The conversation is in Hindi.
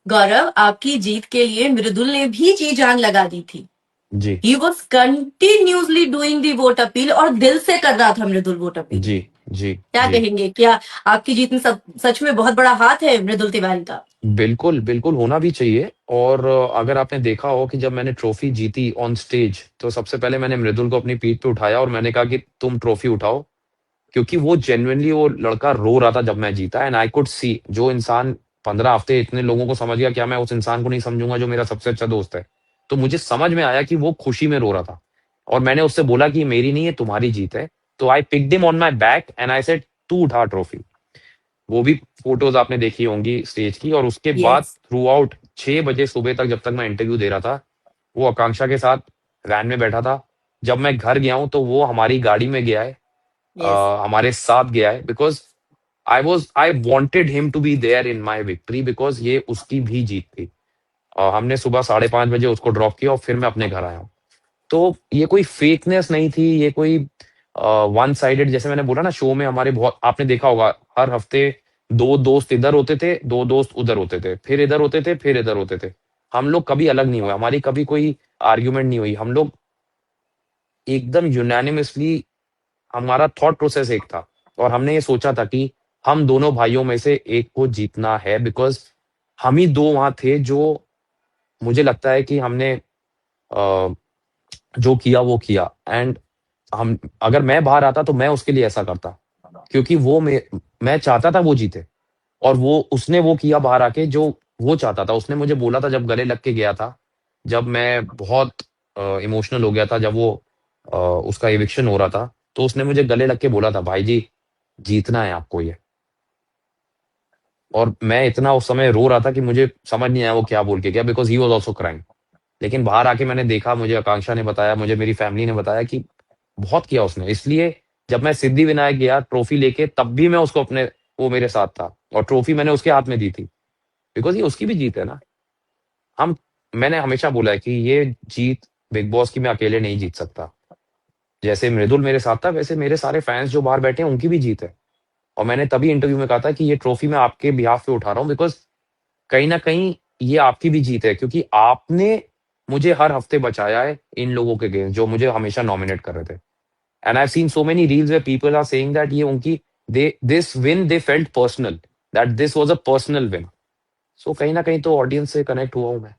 गौरव, आपकी जीत के लिए मृदुल ने भी जी जान लगा दी थी। जी he was continuously doing the vote appeal और दिल से कर रहा था मृदुल वोट अपील। जी जी क्या जी। कहेंगे, क्या आपकी जीत में सच में बहुत बड़ा हाथ है मृदुल तिवारी का? बिल्कुल, बिल्कुल होना भी चाहिए। और अगर आपने देखा हो कि जब मैंने ट्रॉफी जीती ऑन स्टेज, तो सबसे पहले मैंने मृदुल को अपनी पीठ पे उठाया और मैंने कहा कि तुम ट्रॉफी उठाओ, क्योंकि वो जेन्युइनली वो लड़का रो रहा था जब मैं जीता। एंड आई कुड सी, जो इंसान 15 हफ्ते इतने लोगों को समझ गया, क्या मैं उस इंसान को नहीं समझूंगा जो मेरा सबसे अच्छा दोस्त है? तो मुझे समझ में आया कि वो खुशी में रो रहा था। और मैंने उससे बोला कि ये मेरी नहीं है, तुम्हारी जीत है। तो I picked him on my back and I said, तू उठा ट्रॉफी। वो भी फोटोज आपने देखी होंगी स्टेज की। और उसके बाद यस। थ्रू आउट 6 बजे सुबह तक, जब तक मैं इंटरव्यू दे रहा था, वो आकांक्षा के साथ वैन में बैठा था। जब मैं घर गया हूं तो वो हमारी गाड़ी में गया है, यस। हमारे साथ गया है। Because I wanted him to be there in my victory, because ये उसकी भी जीत थी। हमने सुबह 5:30 बजे उसको ड्रॉप किया और फिर मैं अपने घर आया हूँ। तो ये कोई फेकनेस नहीं थी, ये कोई वन साइडेड, जैसे मैंने बोला ना, शो में हमारे बहुत, आपने देखा होगा, हर हफ्ते दो दोस्त इधर होते थे, दो दोस्त उधर होते थे, फिर इधर होते थे, फिर इधर होते थे। हम लोग कभी अलग नहीं हुए, हमारी कभी कोई आर्ग्यूमेंट नहीं हुई। हम लोग एकदम यूनानिमसली, हमारा थॉट प्रोसेस एक था। और हमने ये सोचा था कि हम दोनों भाइयों में से एक को जीतना है, बिकॉज हम ही दो वहां थे जो, मुझे लगता है कि हमने जो किया वो किया। एंड हम, अगर मैं बाहर आता तो मैं उसके लिए ऐसा करता, क्योंकि मैं चाहता था वो जीते। और वो उसने वो किया बाहर आके जो वो चाहता था। उसने मुझे बोला था जब गले लग के गया था, जब मैं बहुत इमोशनल हो गया था, जब वो उसका इविक्शन हो रहा था, तो उसने मुझे गले लग के बोला था, भाई जी, जीतना है आपको ये। और मैं इतना उस समय रो रहा था कि मुझे समझ नहीं आया वो क्या बोल के गया, because he was also crying. लेकिन बाहर आके मैंने देखा, मुझे आकांक्षा ने बताया, मुझे मेरी फैमिली ने बताया कि बहुत किया उसने। इसलिए जब मैं सिद्धि विनायक गया ट्रॉफी लेके, तब भी मैं उसको अपने, वो मेरे साथ था और ट्रॉफी मैंने उसके हाथ में दी थी, बिकॉज ये उसकी भी जीत है ना। हम, मैंने हमेशा बोला है कि ये जीत बिग बॉस की मैं अकेले नहीं जीत सकता। जैसे मृदुल मेरे साथ था, वैसे मेरे सारे फैंस जो बाहर बैठे हैं उनकी भी जीत है। और मैंने तभी इंटरव्यू में कहा था कि ये ट्रॉफी मैं आपके बिहाफ पे उठा रहा हूँ, बिकॉज कहीं ना कहीं ये आपकी भी जीत है, क्योंकि आपने मुझे हर हफ्ते बचाया है इन लोगों के अगेंस्ट जो मुझे हमेशा नॉमिनेट कर रहे थे। And I seen so many reels where people are saying that ये उनकी, they this win they felt personal, that this was a personal win. So कहीं ना कहीं तो ऑडियंस से कनेक्ट हुआ हूं मैं।